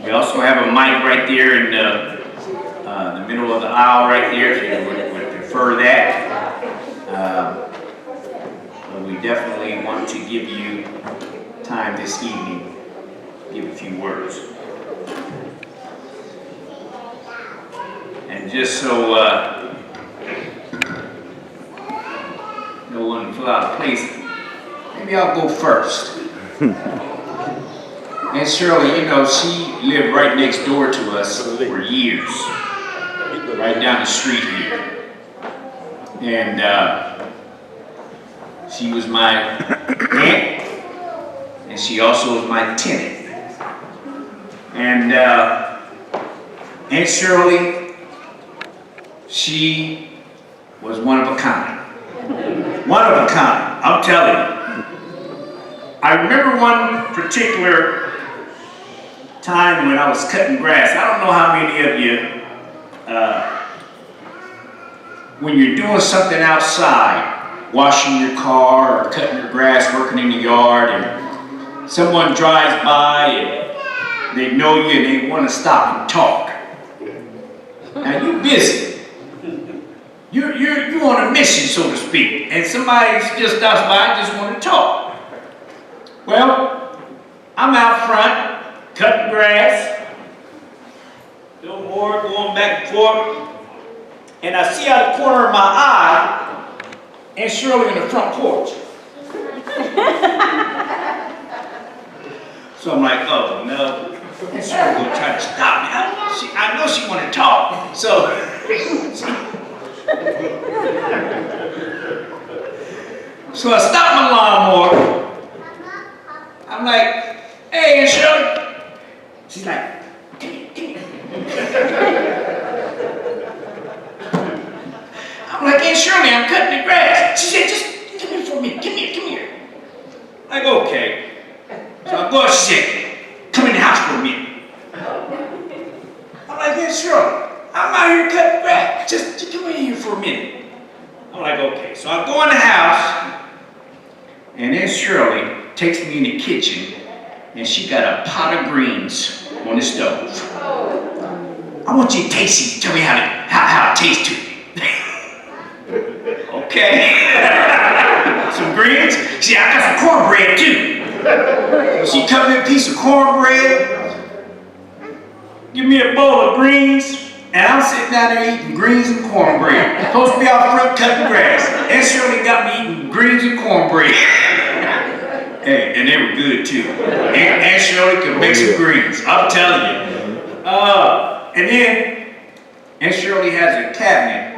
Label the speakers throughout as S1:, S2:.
S1: We also have a mic right there in the middle of the aisle right there, if you would prefer that. But we definitely want to give you time this evening, give a few words. And just so no one will fill out a place, maybe I'll go first. And Shirley, you know, she lived right next door to us for years, right down the street here. And she was my aunt, and she also was my tenant. And Aunt Shirley, she was one of a kind. One of a kind, I'm telling you. I remember one particular time when I was cutting grass. I don't know how many of you, when you're doing something outside, washing your car or cutting your grass, working in the yard, and someone drives by and they know you and they want to stop and talk. Now you're busy. You're on a mission, so to speak, and somebody just stops by and just want to talk. Well, I'm out front, cutting grass, no more, going back and forth, and I see out the corner of my eye Aunt Shirley on the front porch. So I'm like, oh no, Aunt Shirley gonna try to stop me. I know she wanna talk, so so I stopped my lawnmower. I'm like, hey, Aunt Shirley. She's like, come here. I'm like, Aunt Shirley, I'm cutting the grass. She said, just come here for a minute. Come here. I'm like, okay. So I go, she said, come in the house for a minute. I'm like, Aunt Shirley, I'm out here cutting grass. Just come in here for a minute. I'm like, okay. So I go in the house, and Aunt Shirley takes me in the kitchen, and she got a pot of greens on the stove. I want you to taste it. Tell me how it tastes to you. Okay. Some greens. See, I got some cornbread too. She cut me a piece of cornbread, give me a bowl of greens, and I'm sitting down there eating greens and cornbread. Supposed to be out front cutting grass. And Shirley got me eating greens and cornbread. Hey, and they were good too. Aunt Shirley could make some greens, I'm telling you. And then Aunt Shirley has a cabinet.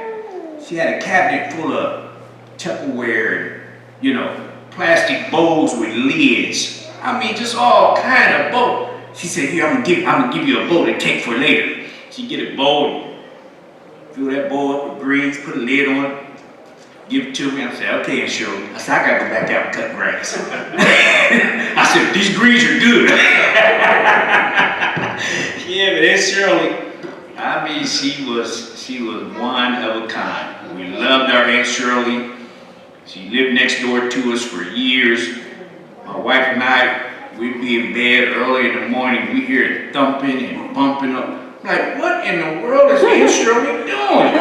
S1: She had a cabinet full of Tupperware and, you know, plastic bowls with lids. I mean, just all kind of bowls. She said, here, I'm gonna give you a bowl to take for later. She get a bowl, fill that bowl up with greens, put a lid on it, give it to me. I said, okay, Aunt Shirley. I said, I gotta go back out and cut grass. I said, these greens are good. Yeah, but Aunt Shirley, I mean, she was one of a kind. We loved our Aunt Shirley. She lived next door to us for years. My wife and I, we'd be in bed early in the morning. We hear it thumping and bumping up. Like, what in the world is Aunt Shirley doing?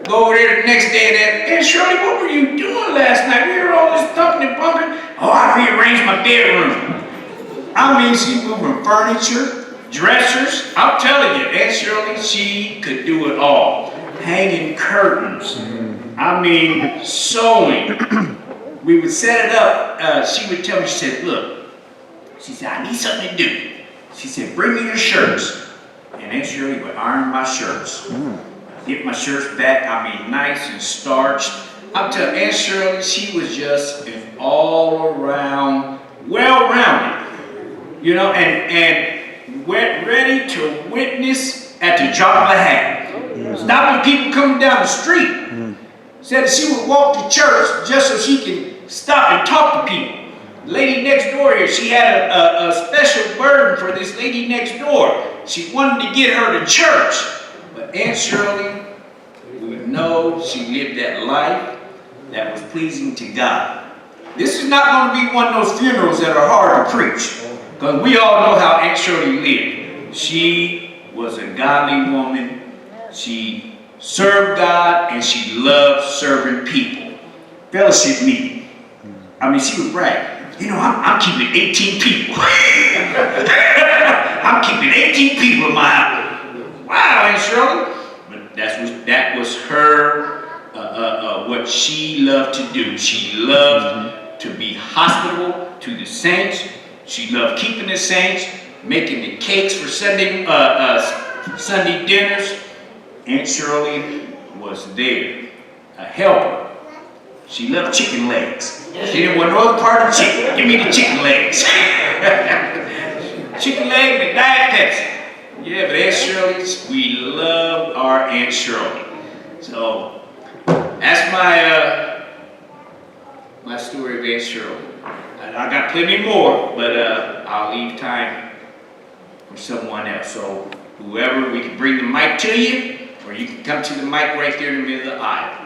S1: Go over there the next day and Aunt Shirley, what were you doing last night? We heard all this thumping and bumping. Oh, I rearranged my bedroom. I mean, she moving furniture, dressers. I'm telling you, Aunt Shirley, she could do it all. Hanging curtains. I mean, sewing. We would set it up. She would tell me, she said, look, she said, I need something to do. She said, bring me your shirts. And Aunt Shirley would iron my shirts. Get my shirts back, I mean, nice and starched. I'm telling Aunt Shirley, she was just an all-around, well-rounded, you know, and ready to witness at the drop of a hat. Stopping people coming down the street. Said that she would walk to church just so she could stop and talk to people. The lady next door here, she had a special burden for this lady next door. She wanted to get her to church. But Aunt Shirley, we know she lived that life that was pleasing to God. This is not going to be one of those funerals that are hard to preach, because we all know how Aunt Shirley lived. She was a godly woman. She served God and she loved serving people. Fellowship meeting. I mean, she would brag. You know, I'm keeping 18 people. I'm keeping 18 people in my house. Wow, Aunt Shirley. But that was her, what she loved to do. She loved to be hospitable to the saints. She loved keeping the saints, making the cakes for Sunday dinners. Aunt Shirley was there, a helper. She loved chicken legs. She didn't want no other part of chicken. Give me the chicken legs. Chicken leg and Diet Pepsi. Yeah, but Aunt Shirley's, we love our Aunt Shirley. So that's my story of Aunt Shirley. I got plenty more, but I'll leave time for someone else. So whoever, we can bring the mic to you, or you can come to the mic right there in the middle of the aisle.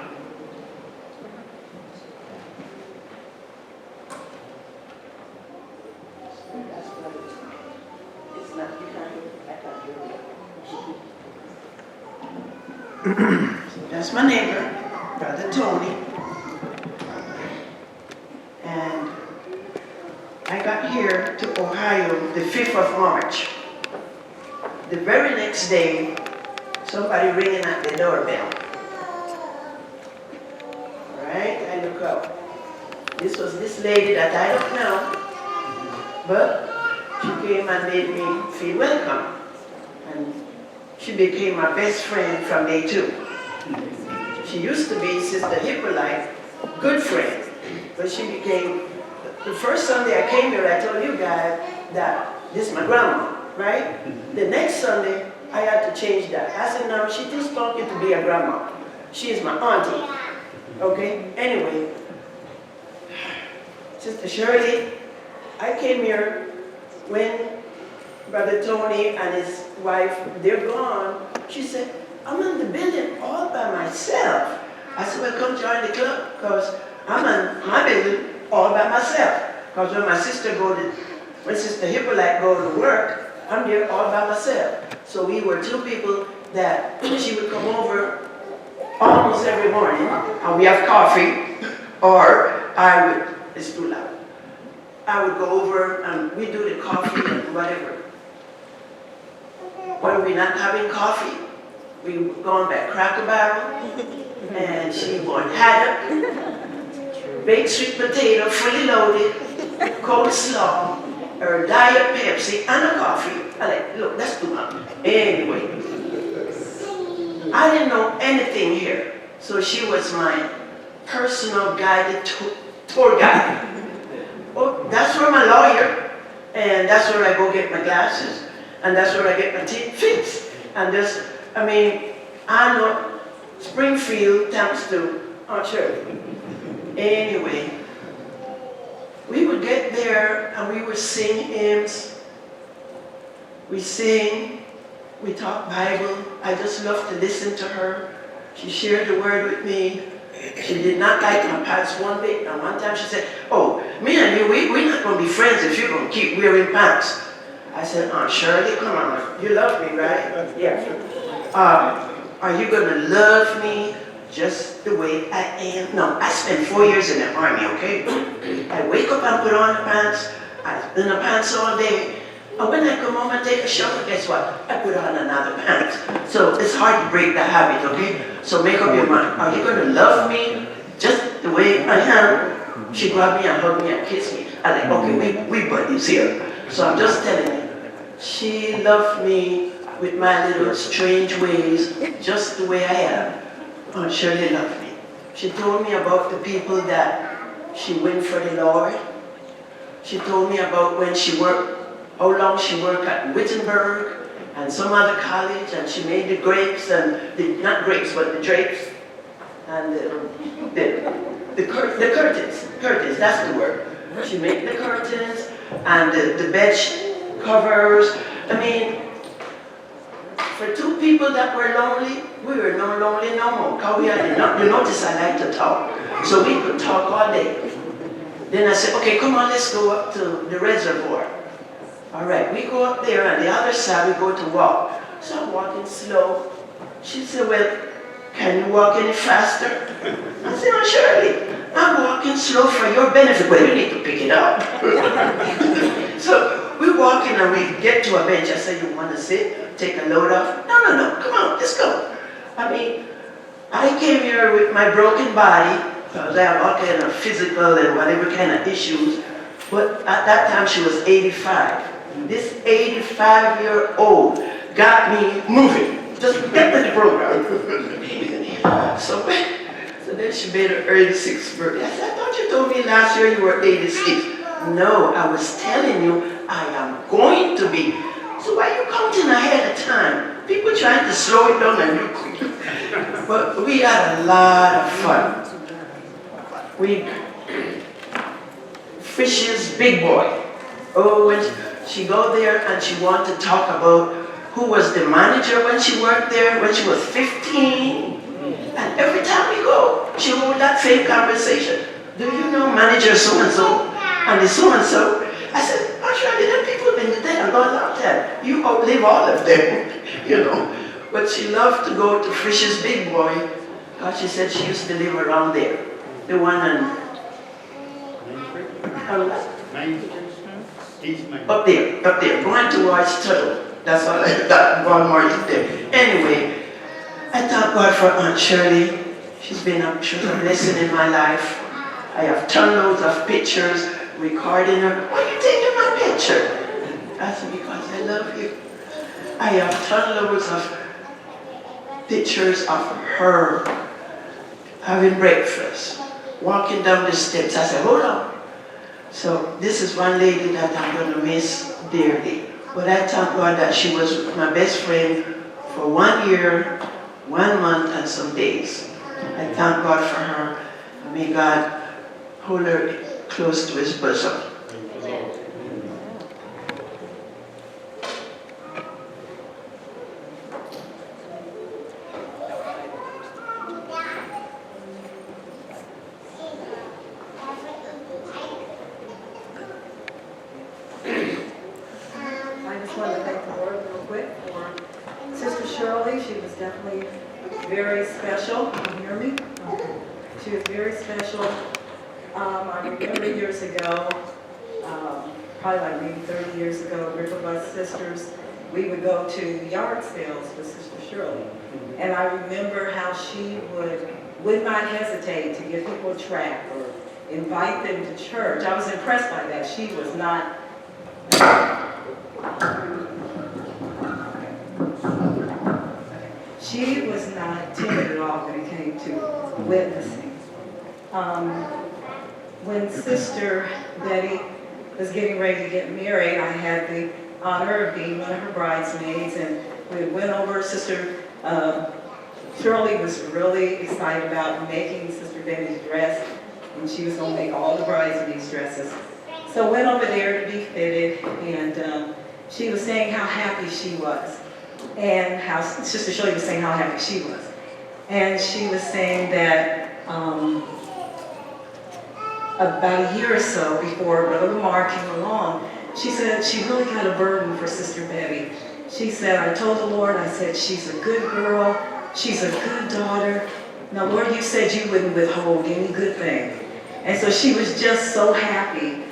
S2: That's my neighbor, Brother Tony. And I got here to Ohio the 5th of March. The very next day, somebody ringing at the doorbell. Right? I look up. This was this lady that I don't know, but she came and made me feel welcome. And she became my best friend from day 2. She used to be Sister Hippolyte, good friend, but she became, the first Sunday I came here, I told you guys that this is my grandma, right? The next Sunday, I had to change that. I said, no, she just talking to be a grandma. She is my auntie, okay? Anyway, Sister Shirley, I came here when Brother Tony and his wife, they're gone. She said, I'm in the building all by myself. I said, well, come join the club, because I'm in my building all by myself. Because when Sister Hippolyte go to work, I'm there all by myself. So we were 2 people that she would come over almost every morning, and we have coffee, or it's too loud. I would go over and we do the coffee and whatever. When we're not having coffee, we were going back Cracker Barrel, and she won haddock, baked sweet potato, fully loaded, coleslaw, or Diet Pepsi, and a coffee. I like, look, that's too much. Anyway, I didn't know anything here, so she was my personal guided tour guide. Well, that's where my lawyer, and that's where I go get my glasses. And that's where I get my teeth fixed. And I know Springfield thanks to Aunt Shirley. Anyway, we would get there and we would sing hymns. We sing, we talk Bible. I just love to listen to her. She shared the word with me. She did not like my pants one bit. And one time she said, oh, me and you, we're not going to be friends if you're going to keep wearing pants. I said, Aunt Shirley, come on, you love me, right? Yeah. Are you going to love me just the way I am? No, I spent 4 years in the army, okay? I wake up and put on the pants. I've been in the pants all day. And when I come home and take a shower, guess what? I put on another pants. So it's hard to break the habit, okay? So make up your mind. Are you going to love me just the way I am? She grabbed me and hugged me and kissed me. I'm like, okay, we buddies here. So I'm just telling you. She loved me with my little strange ways, just the way I am. Aunt Shirley loved me. She told me about the people that she went for the Lord. She told me about when she worked, how long she worked at Wittenberg and some other college, and she made the grapes, and not grapes, but the drapes, and the curtains, that's the word. She made the curtains, and the bed covers. I mean, for 2 people that were lonely, we were no lonely no more. Because you notice I like to talk. So we could talk all day. Then I said, okay, come on, let's go up to the reservoir. All right, we go up there, on the other side, we go to walk. So I'm walking slow. She said, well, can you walk any faster? I said, oh, Shirley, I'm walking slow for your benefit. Well, you need to pick it up. So we're walking and we get to a bench. I said, you want to sit? Take a load off? No, no, no, come on, let's go. I mean, I came here with my broken body, because I have all kind of physical and whatever kind of issues. But at that time, she was 85. This 85-year-old got me moving. Just get with the program. So then she made her 86th birthday. I said, I thought you told me last year you were 86. No, I was telling you I am going to be. So why are you counting ahead of time? People trying to slow it down and you quick. But we had a lot of fun. Fisher's big boy. Oh, and she go there and she want to talk about who was the manager when she worked there, when she was 15. And every time we go, she hold that same conversation. Do you know manager so-and-so and the so-and-so? I said, actually, them people been there a long time. You outlive all of them, you know. But she loved to go to Fisher's big boy, because she said she used to live around there. The one on up there, going towards Tuttle. That's all that one more is there. Anyway, I thank God for Aunt Shirley. She was a blessing in my life. I have tons of pictures recording her. Why are you taking my picture? I said, because I love you. I have tons of pictures of her having breakfast, walking down the steps. I said, hold on. So this is one lady that I'm going to miss dearly. But I thank God that she was my best friend for 1 year, 1 month, and some days. I thank God for her. And may God hold her close to his bosom.
S3: Shirley, she was definitely very special. Can you hear me? She was very special. I remember years ago, probably like maybe 30 years ago, a group of us sisters, we would go to yard sales with Sister Shirley. And I remember how she would not hesitate to give people a tract or invite them to church. I was impressed by that. She was not timid at all when it came to witnessing. When Sister Betty was getting ready to get married, I had the honor of being one of her bridesmaids, and we went over. Sister Shirley was really excited about making Sister Betty's dress, and she was going to make all the bridesmaids' dresses. So went over there to be fitted, and she was saying how happy she was, and how Sister Shirley was saying how happy she was. And she was saying that about a year or so before Brother Lamar came along, she said she really got a burden for Sister Betty. She said, I told the Lord, I said, she's a good girl, she's a good daughter. Now, Lord, you said you wouldn't withhold any good thing. And so she was just so happy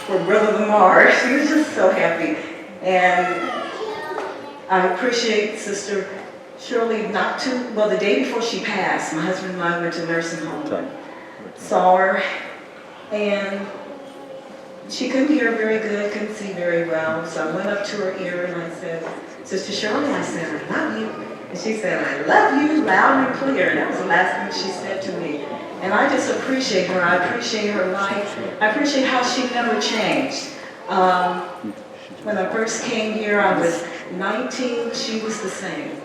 S3: for Brother Lamar. She was just so happy. And I appreciate Sister Shirley the day before she passed, my husband and I went to nursing home, saw her, and she couldn't hear very good, couldn't see very well. So I went up to her ear and I said, Sister Shirley, I said, I love you. And she said, I love you loud and clear. And that was the last thing she said to me. And I just appreciate her. I appreciate her life. I appreciate how she never changed. When I first came here, I was 19. She was the same.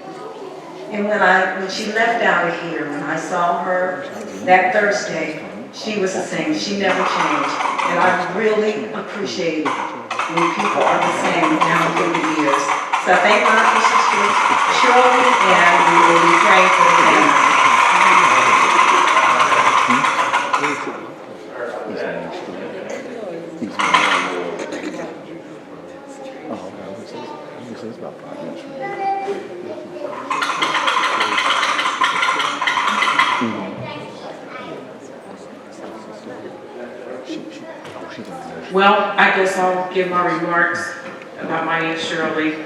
S3: And when she left out of here, when I saw her that Thursday, she was the same. She never changed. And I really appreciate when people are the same now through the years. So thank God for Sister Shirley, and we will be praying for the family.
S4: Well, I guess I'll give my remarks about my Aunt Shirley.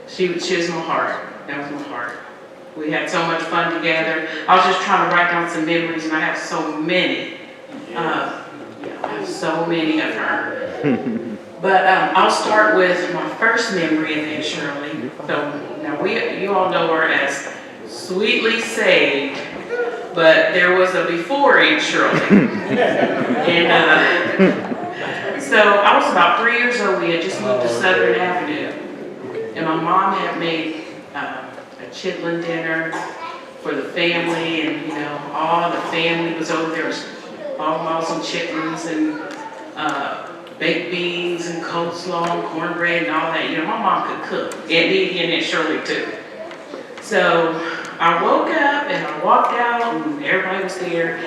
S4: She was my heart. That was my heart. We had so much fun together. I was just trying to write down some memories, and I have so many. I have so many of her. But I'll start with my first memory of Aunt Shirley. So now you all know her as Sweetly Saved, but there was a before Aunt Shirley. And so I was about 3 years old. We had just moved to Southern Avenue, and my mom had made a chitlin dinner for the family, and you know, all the family was over there. There was balls and chitlins and baked beans and coleslaw and cornbread and all that. You know, my mom could cook, and Edie and Aunt Shirley too. So I woke up and I walked out, and everybody was there,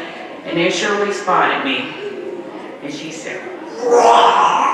S4: and Aunt Shirley spotted me, and she said, "Raw!"